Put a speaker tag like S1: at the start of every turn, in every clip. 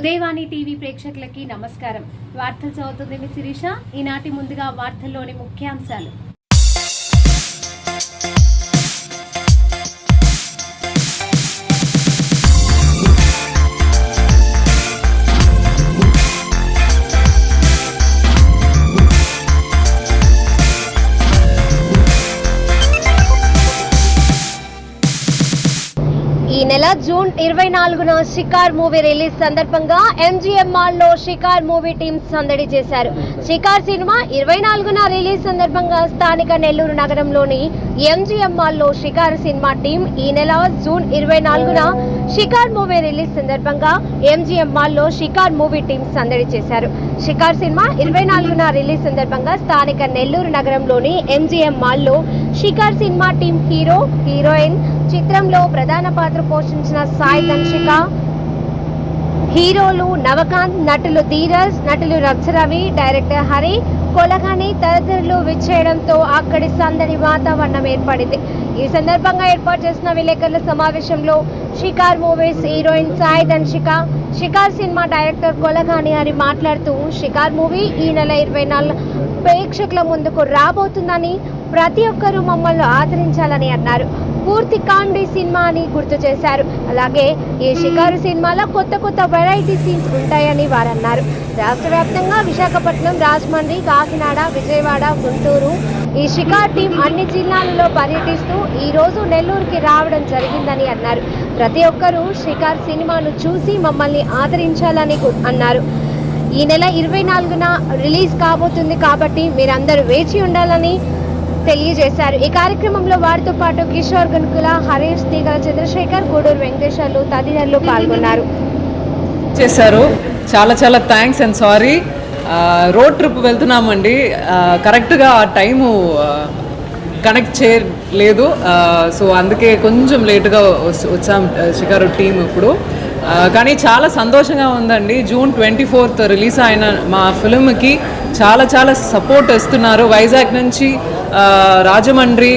S1: Udayavani TV ప్రేక్షకులకి నమస్కారం. వార్తలు చదువుతుంది మీ శిరీష. ఈనాటి ముందుగా వార్తల్లోని ముఖ్యాంశాలు. ఈ నెల జూన్ 24న షికార్ మూవీ రిలీజ్ సందర్భంగా ఎంజీఎం మాల్లో షికార్ మూవీ టీమ్ సందడి చేశారు. షికార్ సినిమా 24న రిలీజ్ సందర్భంగా స్థానిక నెల్లూరు నగరంలోని ఎంజీఎం మాల్లో షికార్ సినిమా టీం ఈ నెల జూన్ 24న షికార్ మూవీ రిలీజ్ సందర్భంగా ఎంజీఎం మాల్లో షికార్ మూవీ టీం సందడి చేశారు. షికార్ సినిమా 24న రిలీజ్ సందర్భంగా స్థానిక నెల్లూరు నగరంలోని ఎంజీఎం మాల్లో షికార్ సినిమా టీం హీరో, హీరోయిన్, చిత్రంలో ప్రధాన పాత్ర పోషించిన సాయి దంశిక, హీరోలు నవకాంత్, నటులు ధీరజ్, నటులు రక్షరవి, డైరెక్టర్ హరి, కొలగాని తదితరులు విచ్చేయడంతో అక్కడి సందడి వాతావరణం ఏర్పడింది. ఈ సందర్భంగా ఏర్పాటు చేసిన విలేకరుల సమావేశంలో షికార్ మూవీస్ హీరోయిన్ సాయి దంశిక, షికార్ సినిమా డైరెక్టర్ కొలగాని హరి మాట్లాడుతూ షికార్ మూవీ ఈ నెల 24 ప్రేక్షకుల ముందుకు రాబోతుందని, ప్రతి ఒక్కరూ మమ్మల్ని ఆదరించాలని అన్నారు. పూర్తి కామెడీ సినిమా అని గుర్తు చేశారు. అలాగే ఈ షికారు సినిమాలో కొత్త కొత్త వెరైటీ సీన్స్ ఉంటాయని వారు అన్నారు. రాష్ట్ర వ్యాప్తంగా విశాఖపట్నం, రాజమండ్రి, కాకినాడ, విజయవాడ, గుంటూరు ఈ షికార్ టీం అన్ని జిల్లాలలో పర్యటిస్తూ ఈ రోజు నెల్లూరుకి రావడం జరిగిందని అన్నారు. ప్రతి ఒక్కరూ షికార్ సినిమాను చూసి మమ్మల్ని ఆదరించాలని అన్నారు. ఈ నెల 24న రిలీజ్ కాబోతుంది కాబట్టి మీరందరూ వేచి ఉండాలని తెలియజేశారు. ఈ కార్యక్రమంలో వారితో పాటు కిషోర్ గన్కుల, హరీష్, తీగల చంద్రశేఖర్, గూడూరు వెంకటేశ్వర్లు తదితరులు పాల్గొన్నారు.
S2: చేశారు. చాలా చాలా thanks and sorry. Road trip వెళ్తున్నామండి, కరెక్ట్గా ఆ టైము కనెక్ట్ చేయలేదు. సో అందుకే కొంచెం లేటుగా వచ్చాం షికారు టీం ఇప్పుడు. కానీ చాలా సంతోషంగా ఉందండి. జూన్ 24th రిలీజ్ అయిన మా ఫిల్మ్కి చాలా చాలా సపోర్ట్ ఇస్తున్నారు. వైజాగ్ నుంచి రాజమండ్రి,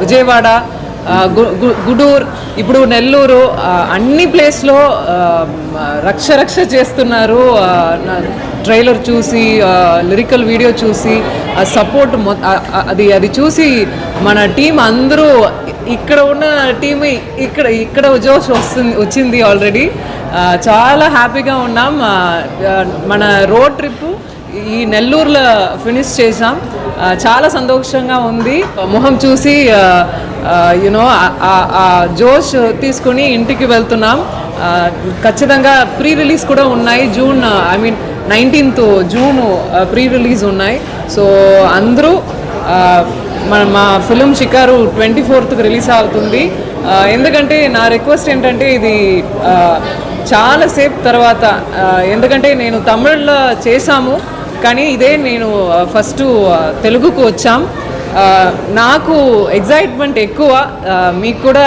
S2: విజయవాడ, గుడూరు, ఇప్పుడు నెల్లూరు, అన్ని ప్లేస్లో రక్ష చేస్తున్నారు. ట్రైలర్ చూసి, లిరికల్ వీడియో చూసి, ఆ సపోర్ట్ అది చూసి మన టీం అందరూ, ఇక్కడ ఉన్న టీం ఇక్కడ జోష్ వచ్చింది ఆల్రెడీ. చాలా హ్యాపీగా ఉన్నాం. మన రోడ్ ట్రిప్ ఈ నెల్లూరులో ఫినిష్ చేసాం. చాలా సంతోషంగా ఉంది. మొహం చూసి జోష్ తీసుకుని ఇంటికి వెళ్తున్నాం. ఖచ్చితంగా ప్రీ రిలీజ్ కూడా ఉన్నాయి. June 19th June pre release ఉన్నాయి. సో అందరూ మా ఫిలిం షికారు 24th రిలీజ్ అవుతుంది. ఎందుకంటే నా రిక్వెస్ట్ ఏంటంటే, ఇది చాలాసేపు తర్వాత, ఎందుకంటే నేను తమిళ్లో చేశాము, కానీ ఇదే నేను ఫస్ట్ తెలుగుకు వచ్చాం. నాకు ఎగ్జైట్మెంట్ ఎక్కువ. మీకు కూడా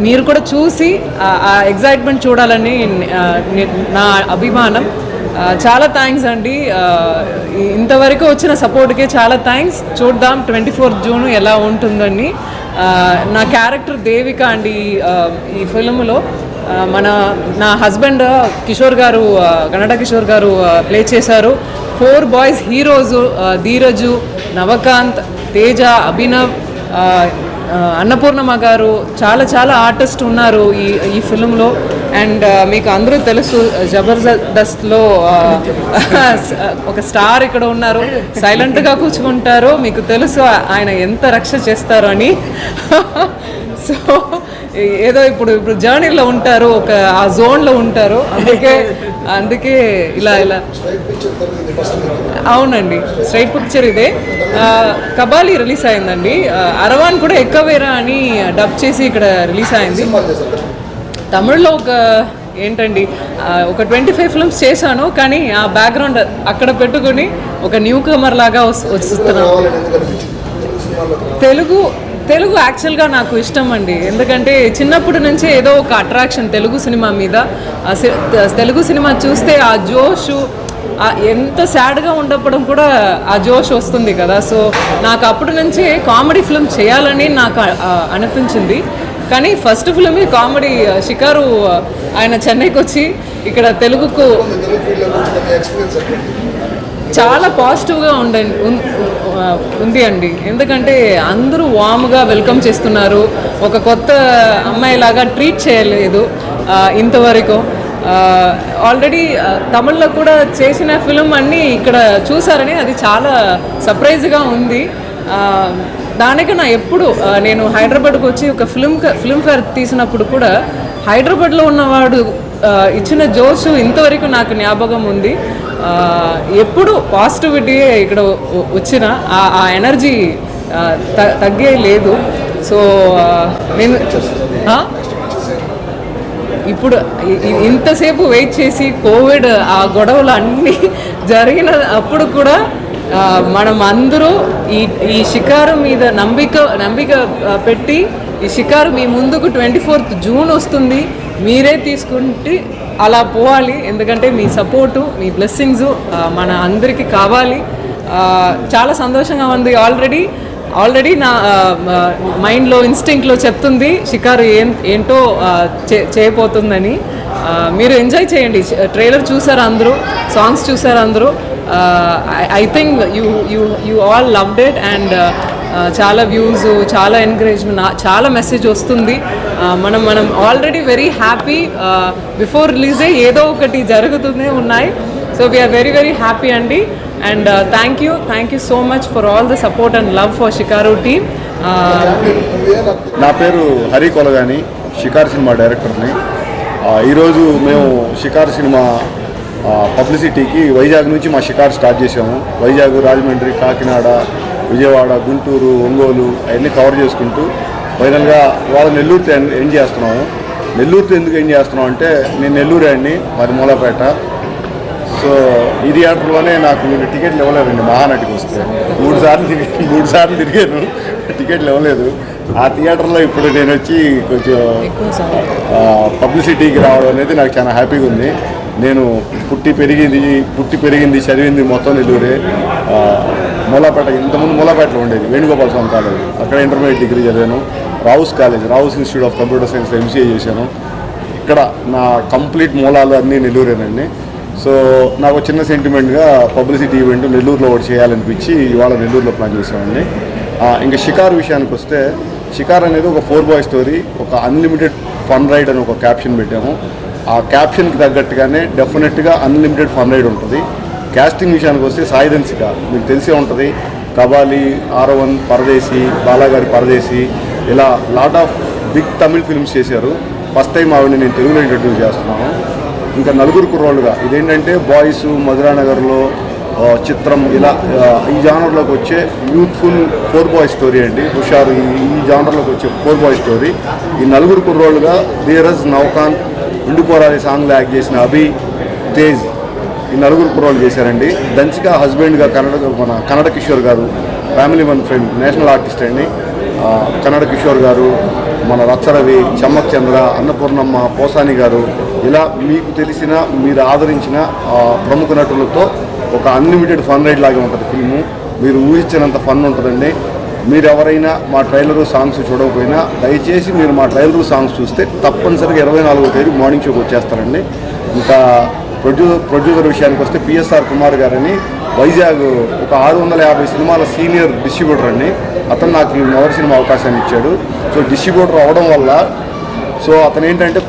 S2: మీరు కూడా చూసి ఆ ఎగ్జైట్మెంట్ చూడాలని నా అభిమానం. చాలా థ్యాంక్స్ అండి. ఇంతవరకు వచ్చిన సపోర్ట్కే చాలా థ్యాంక్స్. చూద్దాం 24th జూన్ ఎలా ఉంటుందని. నా క్యారెక్టర్ దేవిక అండి ఈ ఫిల్మ్లో. నా హస్బెండ్ కిషోర్ గారు, కన్నడ కిషోర్ గారు ప్లే చేశారు. 4 బాయ్స్ హీరోస్, ధీరజు, నవకాంత్, తేజ, అభినవ్, అన్నపూర్ణమ్మ గారు, చాలా చాలా ఆర్టిస్ట్ ఉన్నారు ఈ ఫిల్మ్లో. అండ్ మీకు అందరూ తెలుసు, జబర్దస్త్లో ఒక స్టార్ ఇక్కడ ఉన్నారు. సైలెంట్గా కూర్చుకుంటారు. మీకు తెలుసు ఆయన ఎంత రక్ష చేస్తారు అని. సో ఏదో ఇప్పుడు జర్నీలో ఉంటారు, ఒక ఆ జోన్లో ఉంటారు. అందుకే ఇలా అవునండి, స్ట్రైట్ పిక్చర్ ఇదే. కబాలి రిలీజ్ అయిందండి. అరవాన్ కూడా ఎక్కవేరా అని డబ్ చేసి ఇక్కడ రిలీజ్ అయింది. తమిళ్లో ఏంటండి ఒక 25 ఫిల్మ్స్ చేశాను, కానీ ఆ బ్యాక్గ్రౌండ్ అక్కడ పెట్టుకుని ఒక న్యూ కమర్ లాగా వస్తున్నాను. తెలుగు యాక్చువల్గా నాకు ఇష్టం అండి. ఎందుకంటే చిన్నప్పటి నుంచి ఏదో ఒక అట్రాక్షన్ తెలుగు సినిమా మీద. తెలుగు సినిమా చూస్తే ఆ జోషు, ఎంత సాడ్గా ఉండడం కూడా ఆ జోష్ వస్తుంది కదా. సో నాకు అప్పటి నుంచి కామెడీ ఫిల్మ్ చేయాలని నాకు అనిపించింది. కానీ ఫస్ట్ ఫిల్మ్ కామెడీ షికారు ఆయన చెన్నైకి వచ్చి ఇక్కడ తెలుగుకు చాలా పాజిటివ్గా ఉంది అండి. ఎందుకంటే అందరూ వామ్గా వెల్కమ్ చేస్తున్నారు. ఒక కొత్త అమ్మాయిలాగా ట్రీట్ చేయలేదు ఇంతవరకు. ఆల్రెడీ తమిళ్లో కూడా చేసిన ఫిలిం అన్నీ ఇక్కడ చూసారని అది చాలా సర్ప్రైజ్గా ఉంది. దానికన్నా ఎప్పుడు నేను హైదరాబాద్కి వచ్చి ఒక ఫిల్మ్ఫేర్ తీసినప్పుడు కూడా హైదరాబాద్లో ఉన్నవాడు ఇచ్చిన జోష్ ఇంతవరకు నాకు జ్ఞాపకం ఉంది. ఎప్పుడు పాజిటివిటీ ఇక్కడ వచ్చిన ఆ ఎనర్జీ తగ్గే లేదు. సో నేను ఇప్పుడు ఇంతసేపు వెయిట్ చేసి కోవిడ్ ఆ గొడవలు అన్నీ జరిగిన అప్పుడు కూడా మనం అందరూ ఈ షికారు మీద నమ్మిక పెట్టి ఈ షికారు మీ ముందుకు 24th జూన్ వస్తుంది, మీరే తీసుకుంటే అలా పోవాలి. ఎందుకంటే మీ సపోర్టు, మీ బ్లెస్సింగ్స్ మన అందరికీ కావాలి. చాలా సంతోషంగా ఉంది. ఆల్రెడీ నా మైండ్లో ఇన్స్టింక్ట్లో చెప్తుంది షికారు ఏంటో చేయబోతుందని. మీరు ఎంజాయ్ చేయండి. ట్రైలర్ చూసారు అందరూ, సాంగ్స్ చూసారు అందరూ. I think you all loved it and చాలా వ్యూస్, చాలా ఎంకరేజ్మెంట్, చాలా మెసేజ్ వస్తుంది. మనం ఆల్రెడీ వెరీ హ్యాపీ. బిఫోర్ రిలీజే ఏదో ఒకటి జరుగుతూనే ఉన్నాయి. సో వీఆర్ వెరీ హ్యాపీ అండి. And thank you so much for all the support and love for షికారు టీమ్.
S3: నా పేరు హరి కొలగాని, షికారు సినిమా డైరెక్టర్ని. ఈరోజు మేము షికారు సినిమా పబ్లిసిటీకి వైజాగ్ నుంచి మా షికారు స్టార్ట్ చేసాము. వైజాగ్, రాజమండ్రి, కాకినాడ, విజయవాడ, గుంటూరు, ఒంగోలు అవన్నీ కవర్ చేసుకుంటూ ఫైనల్గా వాళ్ళ నెల్లూరుతో ఎండ్ చేస్తున్నాము. నెల్లూరుతో ఎందుకు ఎండ్ చేస్తున్నాం అంటే నేను నెల్లూరే అండి, మాది మూలాపేట. సో ఈ థియేటర్లోనే నాకు మీరు టికెట్లు ఇవ్వలేదండి. మహానటికి వస్తే మూడు సార్లు తిరిగాను, టికెట్లు ఇవ్వలేదు. ఆ థియేటర్లో ఇప్పుడు నేను వచ్చి కొంచెం పబ్లిసిటీకి రావడం అనేది నాకు చాలా హ్యాపీగా ఉంది. నేను పుట్టి పెరిగింది చదివింది మొత్తం నెల్లూరే. మూలాపేట, ఇంతకుముందు మూలాపేటలో ఉండేది వేణుగోపాల స్వామి కాలేజ్, అక్కడ ఇంటర్మీడియట్ డిగ్రీ చదివాను. రావుస్ ఇన్స్టిట్యూట్ ఆఫ్ కంప్యూటర్ సైన్స్లో ఎంసీఏ చేశాను. ఇక్కడ నా కంప్లీట్ మూలాలు అన్నీ నెల్లూరేనండి. సో నాకు చిన్న సెంటిమెంట్గా పబ్లిసిటీ ఈవెంట్ నెల్లూరులో ఒకటి చేయాలనిపించి ఇవాళ నెల్లూరులో ప్లాన్ చేసామండి. ఇంకా షికారు విషయానికి వస్తే, షికారు అనేది ఒక 4 బాయ్ స్టోరీ, ఒక అన్లిమిటెడ్ ఫన్ రైడ్ అని ఒక క్యాప్షన్ పెట్టాము. ఆ క్యాప్షన్కి తగ్గట్టుగానే డెఫినెట్గా అన్లిమిటెడ్ ఫన్ రైడ్ ఉంటుంది. క్యాస్టింగ్ విషయానికి వస్తే సాయి ధన్సిక మీకు తెలిసే ఉంటుంది. కబాలి, ఆరవన్, పరదేశీ, బాలాగారి పరదేశీ, ఇలా lot of big Tamil films చేశారు. ఫస్ట్ టైం ఆవిడని నేను తెలుగులో ఇంట్రడ్యూస్ చేస్తున్నాను. ఇంకా నలుగురు కుర్రోళ్ళుగా ఇదేంటంటే బాయ్స్, మధురానగర్లో, చిత్రం, ఇలా ఈ జానర్లోకి వచ్చే యూత్ఫుల్ 4 బాయ్ స్టోరీ అండి. హుషారు ఈ జానర్లోకి వచ్చే 4 బాయ్ స్టోరీ. ఈ నలుగురు కుర్రోళ్ళుగా ధీరజ్, నౌకాన్, ఉండిపోరాలి సాంగ్లో యాక్ట్ చేసిన అభి, తేజ్, ఈ నలుగురు కుర్రోళ్ళు చేశారండి. ధన్సిక హస్బెండ్గా కన్నడ కిషోర్ గారు, family one friend, national artist అండి. కన్నడ కిషోర్ గారు, మన రచ్చరవి, చమ్మక్ చంద్ర, అన్నపూర్ణమ్మ, పోసాని గారు, ఇలా మీకు తెలిసిన, మీరు ఆదరించిన ప్రముఖ నటులతో ఒక అన్లిమిటెడ్ ఫన్ రైడ్ లాగా ఉంటుంది ఫిల్ము. మీరు ఊహించినంత ఫన్ ఉంటుందండి. మీరు ఎవరైనా మా ట్రైలరు సాంగ్స్ చూడకపోయినా దయచేసి మీరు మా ట్రైలరు సాంగ్స్ చూస్తే తప్పనిసరిగా 24వ తేదీ మార్నింగ్ షోకి వచ్చేస్తారండి. ఇంకా ప్రొడ్యూసర్ విషయానికి వస్తే పిఎస్ఆర్ కుమార్ గారని వైజాగ్ ఒక 650 సినిమాల సీనియర్ డిస్ట్రిబ్యూటర్ అండి. అతను నాకు మొదటి సినిమా అవకాశాన్ని ఇచ్చాడు. సో డిస్ట్రిబ్యూటర్ అవ్వడం వల్ల సో అతను ఏంటంటే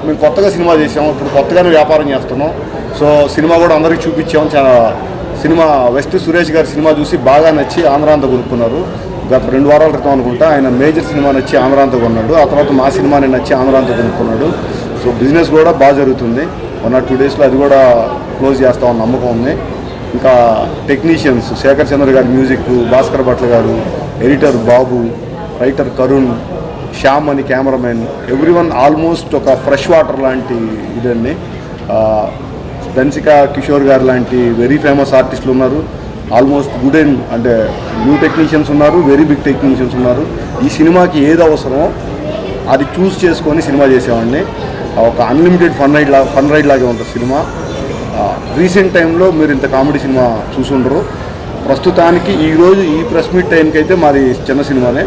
S3: మేము కొత్తగా సినిమా చేసాము, ఇప్పుడు కొత్తగానే వ్యాపారం చేస్తున్నాం. సో సినిమా కూడా అందరికీ చూపించాము. చాలా సినిమా వెస్ట్ సురేష్ గారి సినిమా చూసి బాగా నచ్చి ఆంధ్రాంత కొనుక్కున్నారు. గత 2 వారాల క్రితం అనుకుంటా ఆయన మేజర్ సినిమా నచ్చి ఆంధ్రాంత కొన్నాడు. ఆ తర్వాత మా సినిమాని నచ్చి ఆంధ్రాంత కొనుక్కున్నాడు. సో బిజినెస్ కూడా బాగా జరుగుతుంది. 1 or 2 డేస్లో అది కూడా క్లోజ్ చేస్తామని నమ్మకం ఉంది. ఇంకా టెక్నీషియన్స్ శేఖర్ చంద్ర గారి మ్యూజిక్, భాస్కర్ భట్ల గారు, ఎడిటర్ బాబు, రైటర్ కరుణ్, శ్యామ్ అని కెమెరామెన్, ఎవ్రీవన్ ఆల్మోస్ట్ ఒక ఫ్రెష్ వాటర్ లాంటి ఇదండి. ధన్సిక, కిషోర్ గారు లాంటి వెరీ ఫేమస్ ఆర్టిస్టులు ఉన్నారు. ఆల్మోస్ట్ గుడ్ అండ్ అంటే న్యూ టెక్నీషియన్స్ ఉన్నారు, వెరీ బిగ్ టెక్నీషియన్స్ ఉన్నారు. ఈ సినిమాకి ఏది అవసరమో అది చూస్ చేసుకొని సినిమా చేసామండి. ఒక అన్లిమిటెడ్ ఫన్ రైడ్ లాగే ఉంటుంది సినిమా. రీసెంట్ టైంలో మీరు ఇంత కామెడీ సినిమా చూసుండరు. ప్రస్తుతానికి ఈరోజు ఈ ప్రెస్ మీట్ టైంకి అయితే మాది చిన్న సినిమానే,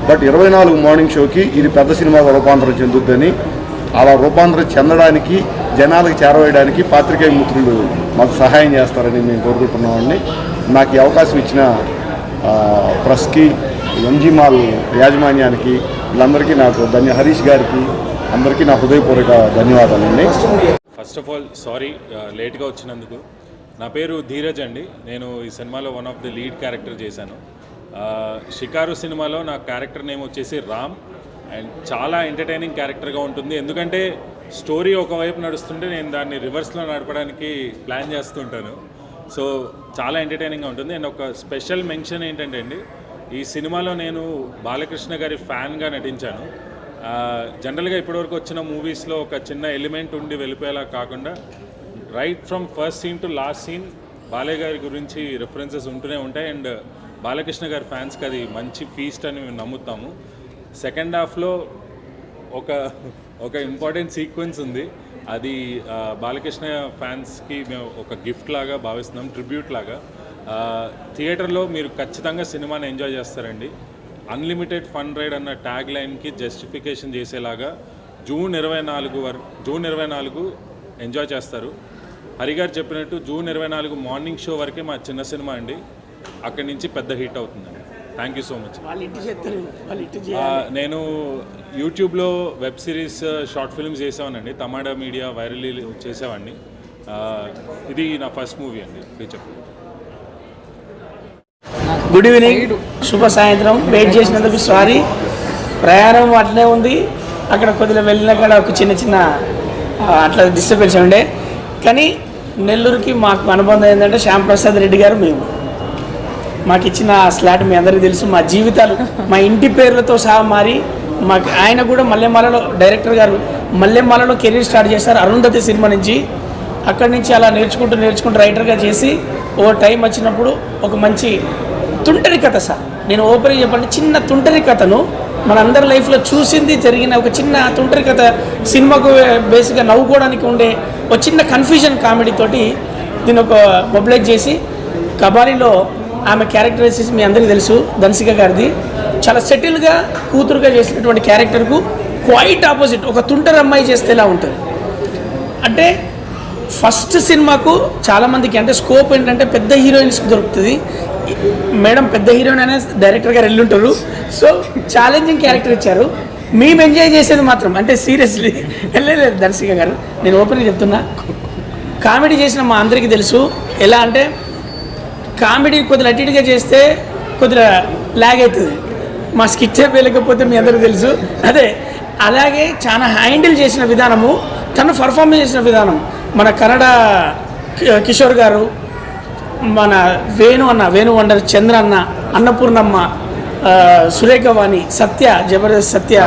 S3: బట్ 24 మార్నింగ్ షోకి ఇది పెద్ద సినిమాగా రూపాంతరం చెందుద్దని అలా రూపాంతరం చెందడానికి, జనాలకు చేరవేయడానికి పాత్రికేయ మిత్రులు మాకు సహాయం చేస్తారని మేము కోరుకుంటున్నామండి. నాకు ఈ అవకాశం ఇచ్చిన ప్రెస్కి, ఎంజీ మాల్ యాజమాన్యానికి, వీళ్ళందరికీ నాకు హరీష్ గారికి అందరికీ నా హృదయపూర్వక ధన్యవాదాలండి.
S4: ఫస్ట్ ఆఫ్ ఆల్ సారీ లేట్గా వచ్చినందుకు. నా పేరు ధీరజ్ అండి. నేను ఈ సినిమాలో one of the lead character చేశాను. షికారు సినిమాలో నా క్యారెక్టర్ నేమ్ వచ్చేసి రామ్. అండ్ చాలా ఎంటర్టైనింగ్ క్యారెక్టర్గా ఉంటుంది, ఎందుకంటే స్టోరీ ఒకవైపు నడుస్తుంటే నేను దాన్ని రివర్స్లో నడపడానికి ప్లాన్ చేస్తుంటాను. సో చాలా ఎంటర్టైనింగ్గా ఉంటుంది. అండ్ ఒక స్పెషల్ మెన్షన్ ఏంటంటే అండి, ఈ సినిమాలో నేను బాలకృష్ణ గారి ఫ్యాన్గా నటించాను. జనరల్గా ఇప్పటివరకు వచ్చిన మూవీస్లో ఒక చిన్న ఎలిమెంట్ ఉండి వెళ్ళిపోయేలా కాకుండా right from first scene to last scene Balayya గారి గురించి రెఫరెన్సెస్ ఉంటూనే ఉంటాయి. అండ్ బాలకృష్ణ గారి ఫ్యాన్స్కి అది మంచి ఫీస్ట్ అని మేము నమ్ముతాము. సెకండ్ హాఫ్లో ఒక ఇంపార్టెంట్ సీక్వెన్స్ ఉంది, అది బాలకృష్ణ ఫ్యాన్స్కి మేము ఒక గిఫ్ట్ లాగా భావిస్తున్నాం, ట్రిబ్యూట్ లాగా. థియేటర్లో మీరు ఖచ్చితంగా సినిమాని ఎంజాయ్ చేస్తారండి. అన్లిమిటెడ్ ఫన్ రైడ్ అన్న ట్యాగ్ లైన్కి జస్టిఫికేషన్ చేసేలాగా జూన్ 24 ఎంజాయ్ చేస్తారు. హరిగారు చెప్పినట్టు జూన్ 24 మార్నింగ్ షో వరకే మా చిన్న సినిమా అండి, అక్కడి నుంచి పెద్ద హిట్ అవుతుందండి. Thank you so much. నేను యూట్యూబ్లో web series, short films చేసేవానండి. Tamada media viral చేసేవాడిని. ఇది నా ఫస్ట్ మూవీ అండి ఫీచర్.
S5: గుడ్ ఈవినింగ్, శుభ సాయంత్రం. వెయిట్ చేసినందుకు సారీ. ప్రయాణం అట్లనే ఉంది, అక్కడ కొద్దిగా వెళ్ళిన కాడ ఒక చిన్న అట్లా డిస్టర్బెన్స్ ఉండే. కానీ నెల్లూరుకి మాకు అనుబంధం ఏంటంటే శ్యాంప్రసాద్ రెడ్డి గారు, మేము మాకు ఇచ్చిన స్లాట్ మీ అందరికీ తెలుసు. మా జీవితాలు మా ఇంటి పేర్లతో సహా మారి, మాకు ఆయన కూడా మల్లెమాలలో డైరెక్టర్ గారు మల్లెమాలలో కెరీర్ స్టార్ట్ చేశారు అరుంధతి సినిమా నుంచి. అక్కడి నుంచి అలా నేర్చుకుంటూ రైటర్గా చేసి ఓ టైం వచ్చినప్పుడు ఒక మంచి తుంటరి కథ సార్, నేను ఓపెనింగ్ చెప్పండి, చిన్న తుంటరి కథను మన అందరి లైఫ్లో చూసింది జరిగిన ఒక చిన్న తుంటరి కథ సినిమాకు బేసిక్గా నవ్వుకోవడానికి ఉండే ఒక చిన్న కన్ఫ్యూజన్ కామెడీతోటి దీన్ని ఒక మొబిలైజ్ చేసి, కబాలీలో ఆమె క్యారెక్టరైజేషన్ మీ అందరికీ తెలుసు, ధన్సిక గారిది. చాలా సెటిల్గా కూతురుగా చేసినటువంటి క్యారెక్టర్కు క్వైట్ ఆపోజిట్ ఒక తుంటరి అమ్మాయి చేస్తే ఎలా ఉంటుంది అంటే, ఫస్ట్ సినిమాకు చాలామందికి అంటే స్కోప్ ఏంటంటే పెద్ద హీరోయిన్స్కి దొరుకుతుంది. మేడం పెద్ద హీరోయిన్ అనే డైరెక్టర్ గారు వెళ్ళుంటారు. సో ఛాలెంజింగ్ క్యారెక్టర్ ఇచ్చారు. మేము ఎంజాయ్ చేసేది మాత్రం అంటే సీరియస్లీ వెళ్ళలేదు ధన్సిక గారు. నేను ఓపెన్గా చెప్తున్నా, కామెడీ చేసిన మా అందరికీ తెలుసు. ఎలా అంటే కామెడీ కొద్దిగా అటిట్గా చేస్తే కొద్దిగా ల్యాగ్ అవుతుంది, మా స్కిట్ వెళ్ళకపోతే మీ అందరికీ తెలుసు. అదే అలాగే చాలా హ్యాండిల్ చేసిన విధానము, తను పర్ఫార్మెన్స్ చేసిన విధానం, మన కన్నడ కిషోర్ గారు, మన వేణు వండర్, చంద్ర అన్న, అన్నపూర్ణమ్మ, సురేఖవాణి, సత్య, జబర్దస్త్ సత్య,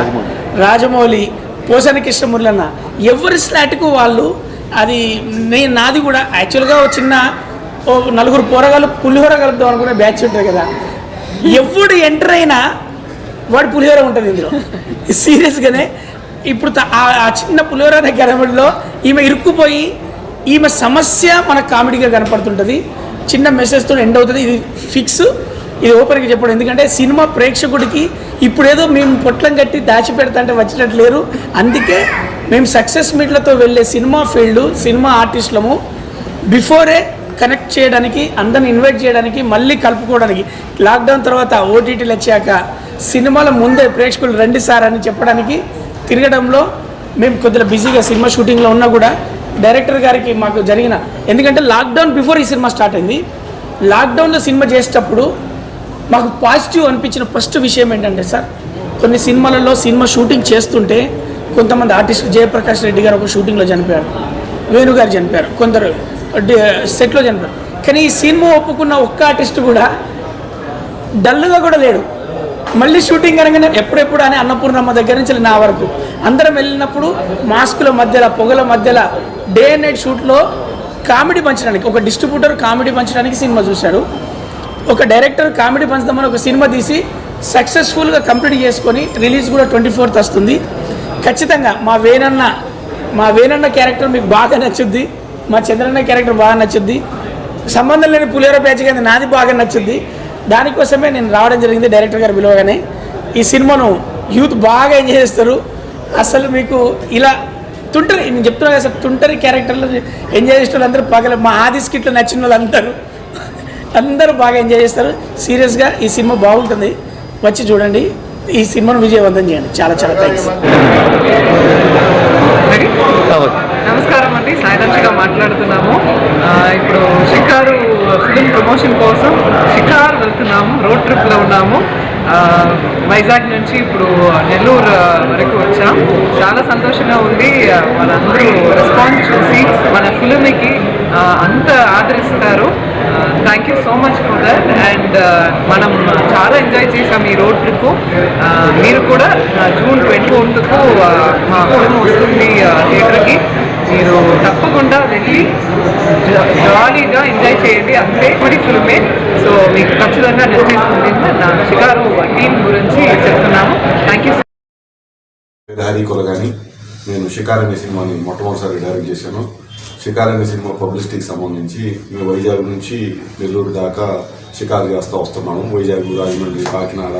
S5: రాజమౌళి, పోసాని కృష్ణమురళి అన్న, ఎవరి స్లాట్కు వాళ్ళు. అది నాది కూడా యాక్చువల్గా చిన్న నలుగురు పోరగాళ్ళు పులిహోర కలుపుదాం అనుకునే బ్యాచ్ ఉంటుంది కదా, ఎవడు ఎంటర్ అయినా వాడు పులిహోర ఉంటుంది ఇందులో సీరియస్గానే. ఇప్పుడు ఆ చిన్న పులిహోర అనే గడబడిలో ఈమె ఇరుక్కుపోయి ఈమె సమస్య మన కామెడీగా కనపడుతుంటుంది. చిన్న మెసేజ్తో ఎండ్ అవుతుంది. ఇది ఫిక్స్, ఇది ఓపెన్గా చెప్పడం. ఎందుకంటే సినిమా ప్రేక్షకుడికి ఇప్పుడేదో మేము పొట్లం కట్టి దాచిపెడతా అంటే వచ్చినట్టు లేరు. అందుకే మేము సక్సెస్ మీట్లతో వెళ్ళే సినిమా ఫీల్డ్, సినిమా ఆర్టిస్టులము బిఫోరే కనెక్ట్ చేయడానికి, అందరిని ఇన్వైట్ చేయడానికి, మళ్ళీ కలుపుకోవడానికి. లాక్డౌన్ తర్వాత ఓటీటీలు వచ్చాక సినిమాల ముందే ప్రేక్షకులు రండి సార్ అని చెప్పడానికి తిరగడంలో మేము కొద్దిగా బిజీగా సినిమా షూటింగ్లో ఉన్నా కూడా డైరెక్టర్ గారికి మాకు జరిగిన, ఎందుకంటే లాక్డౌన్ బిఫోర్ ఈ సినిమా స్టార్ట్ అయింది. లాక్డౌన్లో సినిమా చేసేటప్పుడు మాకు పాజిటివ్ అనిపించిన ఫస్ట్ విషయం ఏంటంటే సార్, కొన్ని సినిమాలలో సినిమా షూటింగ్ చేస్తుంటే కొంతమంది ఆర్టిస్టులు, జయప్రకాష్ రెడ్డి గారు ఒక షూటింగ్లో చనిపోయారు, వేణు గారు చనిపోయారు, కొందరు సెట్లో చనిపోయారు. కానీ ఈ సినిమా ఒప్పుకున్న ఒక్క ఆర్టిస్ట్ కూడా డల్గా కూడా లేడు. మళ్ళీ షూటింగ్ అనగానే ఎప్పుడెప్పుడు అని అన్నపూర్ణమ్మ దగ్గర నుంచి నా వరకు అందరం వెళ్ళినప్పుడు మాస్కుల మధ్యలో, పొగల మధ్యలో, డే అండ్ నైట్ షూట్లో కామెడీ పంచడానికి, ఒక డిస్ట్రిబ్యూటర్ కామెడీ పంచడానికి సినిమా చూశాడు. ఒక డైరెక్టర్ కామెడీ పంచుదామని ఒక సినిమా తీసి సక్సెస్ఫుల్గా కంప్లీట్ చేసుకొని రిలీజ్ కూడా 24th వస్తుంది. ఖచ్చితంగా మా వేణన్న క్యారెక్టర్ మీకు బాగా నచ్చుద్ది, మా చంద్రన్న క్యారెక్టర్ బాగా నచ్చుద్ది. సంబంధం లేని పులిహోర ప్యాచ్ కానీ నాది బాగా నచ్చుద్ది. దానికోసమే నేను రావడం జరిగింది. డైరెక్టర్ గారు పిలవగానే ఈ సినిమాను యూత్ బాగా ఎంజాయ్ చేస్తారు. అసలు మీకు ఇలా తుంటరి నేను చెప్తున్నా కదా సార్, తుంటరి క్యారెక్టర్లు ఎంజాయ్ చేసే వాళ్ళు అందరూ పగల మా ఆది స్కిట్లో నచ్చిన వాళ్ళు అందరూ బాగా ఎంజాయ్ చేస్తారు. సీరియస్గా ఈ సినిమా బాగుంటుంది, వచ్చి చూడండి, ఈ సినిమాను విజయవంతం చేయండి. చాలా చాలా థ్యాంక్స్.
S2: నమస్కారం అండి, సాయిరాంశిగా మాట్లాడుతున్నాము. ఇప్పుడు షికారు ఫిలిం ప్రమోషన్ కోసం షికారు వెళ్తున్నాము, రోడ్ ట్రిప్లో ఉన్నాము. వైజాగ్ నుంచి ఇప్పుడు నెల్లూరు వరకు వచ్చాం. చాలా సంతోషంగా ఉంది. మనందరూ రెస్పాన్స్ చూసి మన ఫిలింకి అంత ఆదరిస్తారు. Thank you so much for that. And మనం చాలా ఎంజాయ్ చేసాం ఈ రోడ్ ట్రిప్. మీరు కూడా జూన్ 24కు మా ఫిలిం వస్తుంది థియేటర్కి. మీరు తప్పకుండా వెళ్ళి జాలీగా ఎంజాయ్ చేయండి. అంతే మరి ఫిల్మే, సో మీకు ఖచ్చితంగా నచ్చేస్తుంది. నా షికారు టీం గురించి చెప్తున్నాము. Thank you.
S3: హరి కొలగాని, నేను షికార్ అనే సినిమాని మొట్టమొదటిసారి డైరెక్ట్ చేశాను. షికార్ అనే సినిమా పబ్లిసిటీకి సంబంధించి మేము వైజాగ్ నుంచి నెల్లూరు దాకా షికారు చేస్తూ వస్తున్నాము. వైజాగ్, రాజమండ్రి, కాకినాడ,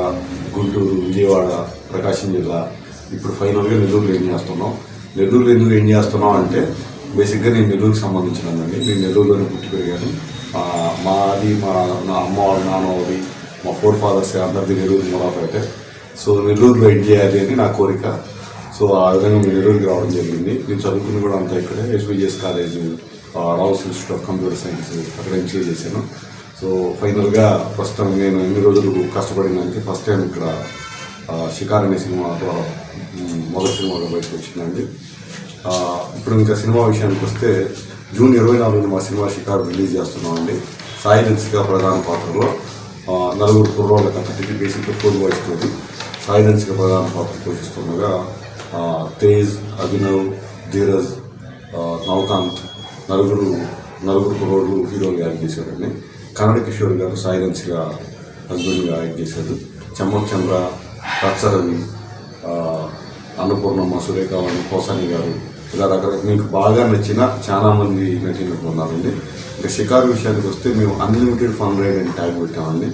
S3: గుంటూరు, విజయవాడ, ప్రకాశం జిల్లా, ఇప్పుడు ఫైనల్గా నెల్లూరులో ఏం చేస్తున్నాం. నెల్లూరులో ఎందుకు ఏం చేస్తున్నాం అంటే బేసిక్గా నేను నెల్లూరుకి సంబంధించినండి. నేను నెల్లూరులోనే పుట్టి పెరిగాను. మాది నా అమ్మ వాళ్ళ నాన్న వాళ్ళది, మా ఫోర్ ఫాదర్స్ అందరిది నెల్లూరు మూలాపేట. సో నెల్లూరులో ఎండ్ చేయాలి అని నా కోరిక. సో ఆ విధంగా మేము నెల్లూరుకి రావడం జరిగింది. నేను చదువుకుని కూడా అంతా ఇక్కడే SVGS college, Rao's institute of computer science, అక్కడ ఎంజాయ్ చేశాను. సో ఫైనల్గా ప్రస్తుతం నేను ఎన్ని రోజులు కష్టపడినందుకు ఫస్ట్ టైం ఇక్కడ షికార్ అనే సినిమా మొదటి సినిమాగా బయటకు వచ్చిందండి. ఇప్పుడు ఇంకా సినిమా విషయానికి వస్తే జూన్ 24న మా సినిమా షికార్ రిలీజ్ చేస్తున్నామండి. సాయి దెన్సిగా ప్రధాన పాత్రలో 4 కుర్రోళ్ళ కథ, బేసిక్గా 4 వాయిస్ తోటి సాయి దెన్సిగా ప్రధాన పాత్ర పోషిస్తుండగా తేజ్, అభినవ్, ధీరజ్, నవకాంత్ నలుగురు కుర్రోళ్ళు హీరోలుగా యాక్ట్ చేశారండి. కన్నడ కిషోర్ గారు సాయి దెన్సిగా హస్బెండ్గా యాక్ట్ చేశారు. చమ్మక్ చంద్ర, రచ్చరవి, అన్నపూర్ణమ్మ, సురేఖావాణి, పోసాని గారు, ఇలా రకరకాల మీకు బాగా నచ్చిన చాలా మంది నటీనటులు ఉన్నారండి. ఇంకా షికారు విషయానికి వస్తే మేము అన్లిమిటెడ్ ఫన్ రైడ్ అని ట్యాగ్ పెట్టామండి.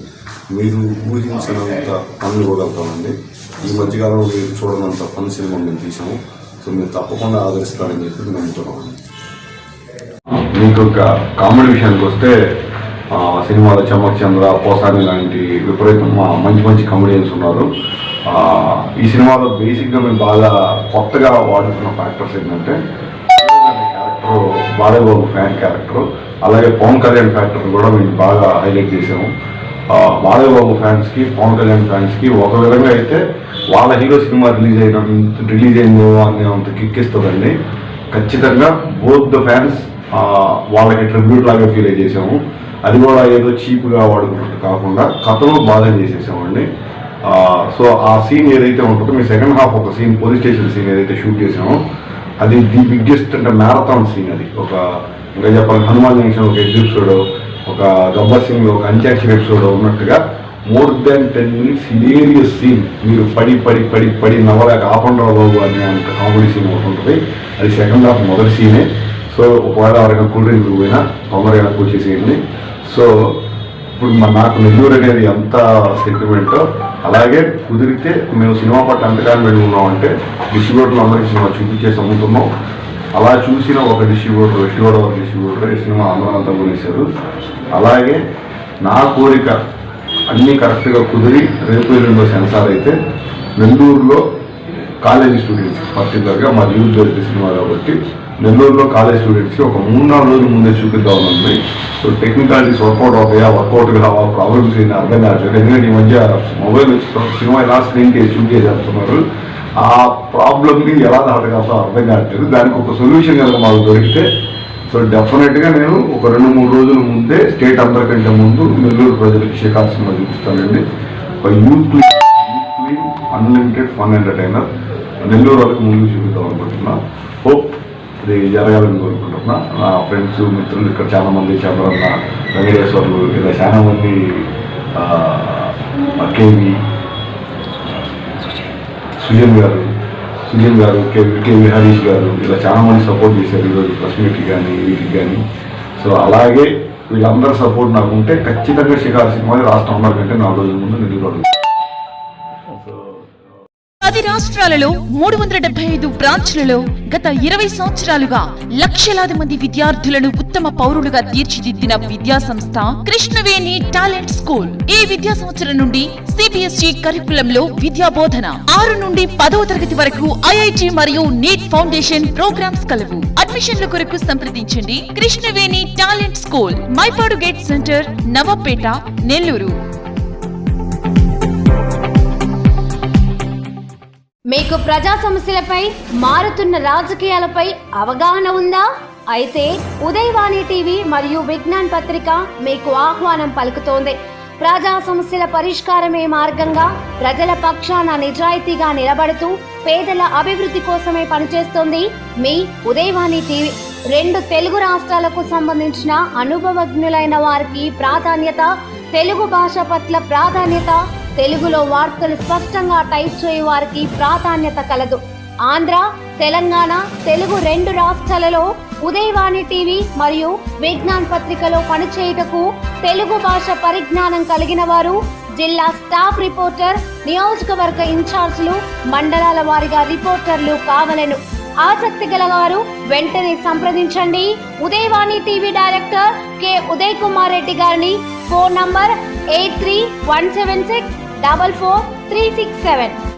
S3: మీరు ఊహించినంత ఫన్ ఇవ్వగలుగుతామండి. ఈ మధ్యకాలంలో మీరు చూడనంత ఫన్ సినిమా మేము తీసాము. సో మీరు తప్పకుండా ఆదరిస్తారని చెప్పి నమ్ముతున్నామండి. మీకు ఒక కామెడీ విషయానికి వస్తే సినిమాలో చమ్మక్ చంద్ర, పోసాని లాంటి విపరీతంగా మంచి కమెడియన్స్ ఉన్నారు. ఈ సినిమాలో బేసిక్గా మేము బాగా కొత్తగా వాడుతున్న ఫ్యాక్టర్స్ ఏంటంటే క్యారెక్టర్ బాలయ్యబాబు ఫ్యాన్ క్యారెక్టర్, అలాగే పవన్ కళ్యాణ్ ఫ్యాక్టర్ కూడా మేము బాగా హైలైట్ చేసాము. బాలయ్యబాబు ఫ్యాన్స్కి, పవన్ కళ్యాణ్ ఫ్యాన్స్కి ఒక విధంగా అయితే వాళ్ళ హీరో సినిమా రిలీజ్ అయిందో అనేంత కిక్కిస్తుందండి. ఖచ్చితంగా బోత్ ద ఫ్యాన్స్ వాళ్ళకి ట్రిబ్యూట్ లాగా ఫీల్ అయి చేసాము. అది కూడా ఏదో చీప్గా వాడుకున్నట్టు కాకుండా కథలో బాగా చేసేసామండి. సో ఆ సీన్ ఏదైతే ఉంటుందో మీ సెకండ్ హాఫ్ ఒక సీన్, పోలీస్ స్టేషన్ సీన్ ఏదైతే షూట్ చేసామో అది ది బిగ్గెస్ట్ అంటే మ్యారథాన్ సీన్. అది ఒక ఇంకా చెప్పాలి హనుమాన్ జంక్షన్ ఒక ఎపిసోడ్, ఒక గబ్బర్ సింగ్ ఒక అంత్యాక్షరి ఎపిసోడ్ ఉన్నట్టుగా more than 10 minutes hilarious scene. మీరు పడి నవ్వలేక ఆపండ్రా బాబు అనే అంత కామెడీ సీన్ ఒకటి ఉంటుంది. అది సెకండ్ హాఫ్ మొదటి సీనే. సో ఒకవేళ ఎవరైనా కూల్ డ్రింక్ పోయినా తొందరగా కూర్చేసేయండి. సో ఇప్పుడు నాకు నెల్లూరు అనేది ఎంత సెంటిమెంటో అలాగే కుదిరితే మేము సినిమా పట్ల ఎంతకాలం పెట్టుకున్నామంటే డిస్ట్రిబ్యూటర్లు అందరికీ సినిమా చూపించేసి అమ్ముతున్నాం. అలా చూసిన ఒక డిస్ట్రిబ్యూటర్ ఈ సినిమా అందరంతా కొనేశారు. అలాగే నా కోరిక అన్నీ కరెక్ట్గా కుదిరి రేపు 2 సెన్సార్ అయితే నెల్లూరులో కాలేజీ స్టూడెంట్స్, పర్టికులర్గా మా యూత్ బేస్డ్ సినిమా కాబట్టి నెల్లూరులో కాలేజ్ స్టూడెంట్స్కి ఒక 3-4 రోజుల ముందే చూపిద్దామని. సో టెక్నికాలిటీస్ వర్కౌట్ అవుతాయా, వర్కౌట్ కావా, ప్రాబ్లమ్స్ ఏంటి అర్థం కాదు. ఎందుకంటే ఈ మధ్య మొబైల్ వచ్చి సినిమా ఎలా స్క్రీన్కి షూట్ చేసేస్తున్నారు. ఆ ప్రాబ్లమ్ని ఎలా దాటగలుగుతాం అర్థం కావట్లేదు. దానికి ఒక సొల్యూషన్ కనుక మాకు దొరికితే సో డెఫినెట్గా నేను ఒక 2-3 రోజుల ముందే స్టేట్ అందరికంటే ముందు నెల్లూరు ప్రజలకు షికార్ సినిమా చూపిస్తానండి. ఒక youth unlimited fun entertainer Nellore వాళ్ళకి ముందు చూపిద్దాం అనుకుంటున్నా. హోప్ ఇది జరగాలని కోరుకుంటున్నా. నా ఫ్రెండ్స్, మిత్రులు ఇక్కడ చాలామంది, చంద్రన్న, వెంకటేశ్వర్లు, ఇలా చాలామంది, కేవి సుజన్ గారు, కేవి హరీష్ గారు, ఇలా చాలామంది సపోర్ట్ చేశారు ఈరోజు ప్రెస్ మీట్కి కానీ వీటికి కానీ. సో అలాగే వీళ్ళందరూ సపోర్ట్ నాకు ఉంటే ఖచ్చితంగా షికారు సినిమా రాష్ట్రం అందరికంటే 4 రోజుల ముందు నెల్లూరు
S6: 10 రాష్ట్రాలలో 375 బ్రాంచ్లలో గత 20 సంవత్సరాలుగా లక్షలాది మంది విద్యార్థులను ఉత్తమ పౌరులుగా తీర్చిదిద్దిన విద్యా సంస్థ కృష్ణవేణి టాలెంట్ స్కూల్. ఈ విద్యా సంవత్సరం నుండి CBSE కరికులంలో విద్యా బోధన 6 నుండి 10వ తరగతి వరకు IIT మరియు నీట్ ఫౌండేషన్ ప్రోగ్రామ్స్ కలవు. అడ్మిషన్ల కొరకు సంప్రదించండి. Krishnaveni talent school, Mypadu gate centre, Navapeta, Nellore.
S1: మీకు ప్రజా సమస్యలపై, మారుతున్న రాజకీయాలపై అవగాహన ఉందా? అయితే ఉదయవాణి టీవీ మరియు విజ్ఞాన్ పత్రిక మీకు ఆహ్వానం పలుకుతోంది. ప్రజా సమస్యల పరిష్కారమే మార్గంగా ప్రజల పక్షాన నిజాయితీగా నిలబడుతూ పేదల అభివృద్ధి కోసమే పనిచేస్తోంది మీ ఉదయవాణి టీవీ. 2 తెలుగు రాష్ట్రాలకు సంబంధించిన అనుభవజ్ఞులైన వారికి ప్రాధాన్యత, తెలుగు భాష పట్ల ప్రాధాన్యత, తెలుగులో వార్తలు స్పష్టంగా టైప్ చేయు వారికి ప్రాధాన్యత కలదు. ఆంధ్ర, తెలంగాణ, తెలుగు 2 రాష్ట్రాలలో ఉదయవాణి టీవీ మరియు విజ్ఞాన్ పత్రికలో పనిచేయుటకు తెలుగు భాష పరిజ్ఞానం కలిగిన వారు, జిల్లా స్టాఫ్ రిపోర్టర్, నియోజకవర్గ ఇన్ఛార్జీలు, మండలాల వారీగా రిపోర్టర్లు కావలెను. ఆసక్తి గలవారు వెంటనే సంప్రదించండి. Udayavani TV director K Uday Kumar Reddy గారిని. Phone number 8317644367.